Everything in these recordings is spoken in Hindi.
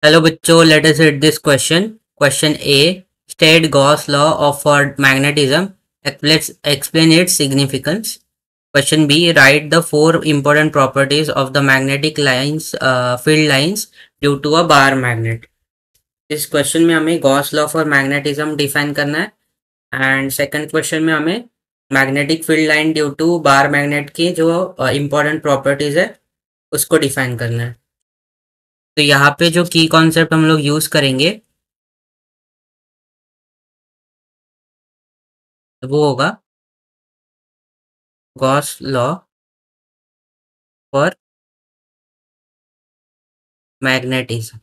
हेलो बच्चों, let us read this question. Question A, state Gauss law of for magnetism, explain its significance. Question B, write the four important properties of the magnetic lines field lines due to a bar magnet. इस क्वेश्चन में हमें Gauss law for magnetism define करना है एंड सेकंड क्वेश्चन में हमें magnetic field line due to bar magnet की जो इंपॉर्टेंट प्रॉपर्टीज है उसको डिफाइन करना है। तो यहाँ पे जो की कॉन्सेप्ट हम लोग यूज करेंगे वो होगा गॉस लॉ फॉर मैग्नेटिज्म।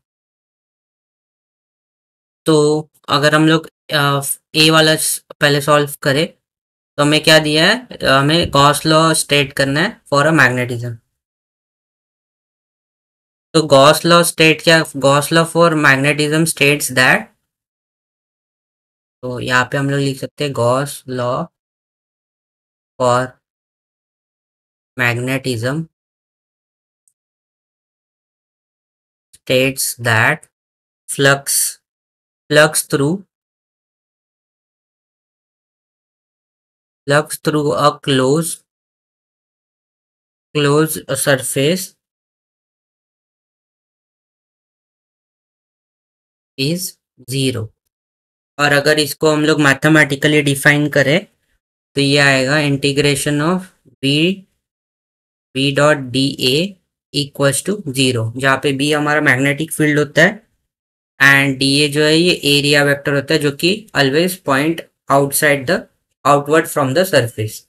तो अगर हम लोग ए वाला पहले सॉल्व करें तो हमें क्या दिया है, हमें गॉस लॉ स्टेट करना है फॉर अ मैग्नेटिज्म। तो गॉस लॉ स्टेट क्या, Gauss law for magnetism states that, तो यहाँ पे हम लोग लिख सकते हैं Gauss law for magnetism states that flux flux through a closed surface is zero. और अगर इसको हम लोग मैथमेटिकली डिफाइन करें तो ये आएगा integration of B B dot D A equals to zero, जहाँ पे बी हमारा मैग्नेटिक फील्ड होता है एंड डी ए जो है ये एरिया वेक्टर होता है जो कि always point outside the outward from the surface.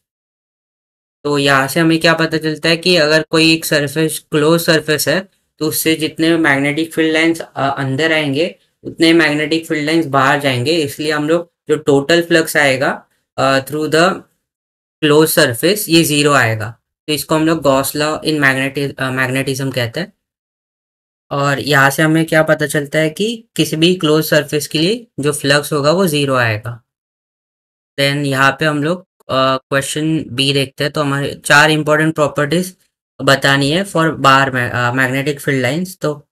तो यहाँ से हमें क्या पता चलता है कि अगर कोई एक सरफेस क्लोज सरफेस है तो उससे जितने मैग्नेटिक फील्ड लाइंस अंदर आएंगे उतने मैग्नेटिक फील्ड लाइंस बाहर जाएंगे, इसलिए हम लोग जो टोटल फ्लक्स आएगा थ्रू द क्लोज सरफेस ये जीरो आएगा। तो इसको हम लोग गॉस लॉ इन मैग्नेटिज्म कहते हैं। और यहाँ से हमें क्या पता चलता है कि किसी भी क्लोज सरफेस के लिए जो फ्लक्स होगा वो जीरो आएगा। देन यहाँ पे हम लोग क्वेश्चन बी देखते हैं। तो हमारे चार इंपॉर्टेंट प्रॉपर्टीज बतानी है for bar magnetic field lines. तो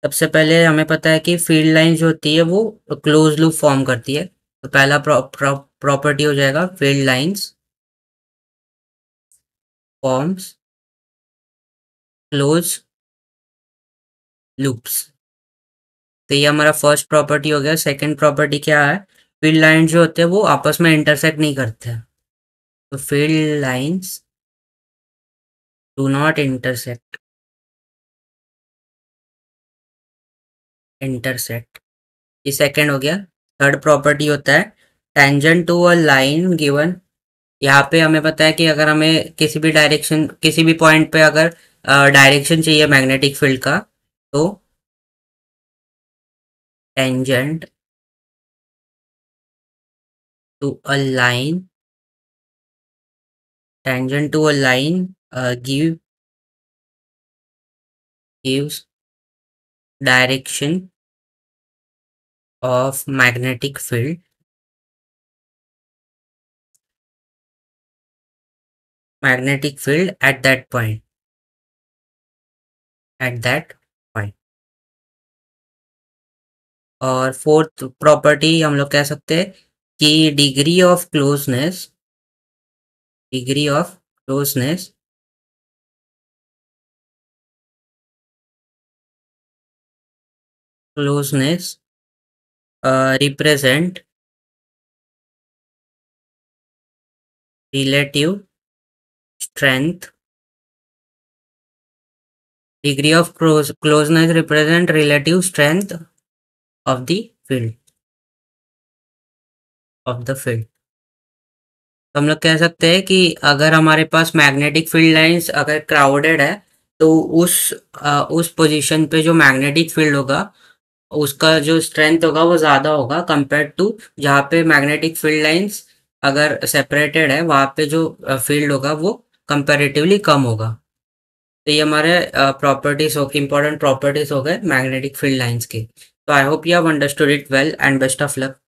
सबसे पहले हमें पता है कि फील्ड लाइन जो होती है वो क्लोज लूप फॉर्म करती है। तो पहला प्रॉपर्टी हो जाएगा field lines forms close loops. तो ये हमारा फर्स्ट प्रॉपर्टी हो गया। सेकंड प्रॉपर्टी क्या है, फील्ड लाइन जो होते हैं वो आपस में इंटरसेक्ट नहीं करते हैं। तो field lines do not intersect, ये सेकंड हो गया। थर्ड प्रॉपर्टी होता है tangent to a line given. यहाँ पे हमें पता है कि अगर हमें किसी भी डायरेक्शन किसी भी पॉइंट पे अगर डायरेक्शन चाहिए मैग्नेटिक फील्ड का तो tangent to a line tangent to a line gives direction of magnetic field at that point। और फोर्थ प्रॉपर्टी हम लोग कह सकते हैं कि degree of closeness represent relative strength degree of closeness represent relative strength of the field। तो हम लोग कह सकते हैं कि अगर हमारे पास मैग्नेटिक फील्ड लाइंस अगर क्राउडेड है तो उस पोजीशन पे जो मैग्नेटिक फील्ड होगा उसका जो स्ट्रेंथ होगा वो ज़्यादा होगा कंपेयर टू जहाँ पे मैग्नेटिक फील्ड लाइंस अगर सेपरेटेड है, वहाँ पे जो फील्ड होगा वो कंपैरेटिवली कम होगा। तो ये हमारे प्रॉपर्टीज हो इंपॉर्टेंट प्रॉपर्टीज हो गए मैग्नेटिक फील्ड लाइंस के। तो I hope you have understood it well and best of luck.